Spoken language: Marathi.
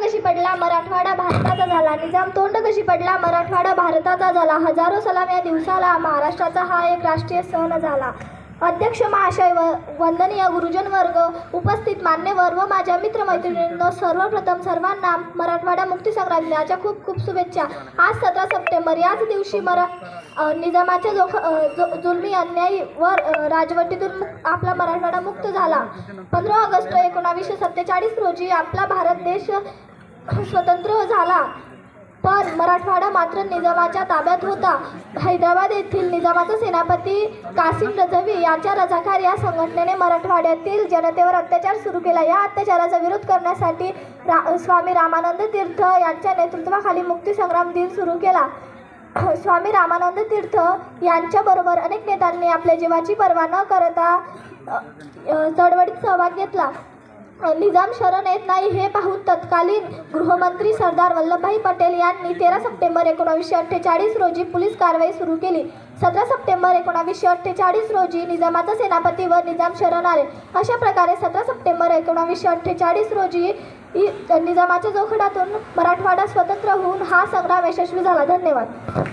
कशी पडला मराठवाडा भारताचा झाला, निजाम तोंड कशी पडला मराठवाडा भारताचा झाला, हजारो सलाम या दिवसाला महाराष्ट्राचा हा एक राष्ट्रीय सण झाला। अध्यक्ष महाशय व वंदनीय गुरुजन वर्ग, उपस्थित मान्यवर व माझ्या मित्रमैत्रिणींनो, सर्वप्रथम सर्वांना मराठवाडा मुक्तीसंग्राम दिनाच्या खूप खूप शुभेच्छा। आज 17 सप्टेंबर याच दिवशी निजामाच्या जुलमी अन्यायीवर राजवटीतून आपला मराठवाडा मुक्त झाला। 15 ऑगस्ट 1947 रोजी आपला भारत देश स्वतंत्र झाला, पण मराठवाडा मात्र निजामाच्या ताब्यात होता। हैदराबाद येथील निजामाचा सेनापती कासिम रजवी याच्या रझाकार या संघटनेने मराठवाड्यातील जनतेवर अत्याचार सुरू केला। या अत्याचाराचा विरोध करण्यासाठी स्वामी रामानंद तीर्थ यांच्या नेतृत्वाखाली मुक्तीसंग्राम दिन सुरू केला। स्वामी रामानंद तीर्थ यांच्याबरोबर अनेक नेत्यांनी आपल्या जीवाची पर्वा न करता चळवळीत सहभाग घेतला। निजाम शरण येत नाही हे पाहून तत्कालीन गृहमंत्री सरदार वल्लभभाई पटेल यांनी 13 सप्टेंबर 1948 रोजी पोलीस कारवाई सुरू केली। 17 सप्टेंबर 1948 रोजी निजामाचा सेनापती व निजाम शरण आले। अशा प्रकारे 17 सप्टेंबर 1948 रोजी निजामाच्या जोखडातून मराठवाडा स्वतंत्र होऊन हा संग्राम यशस्वी झाला। धन्यवाद।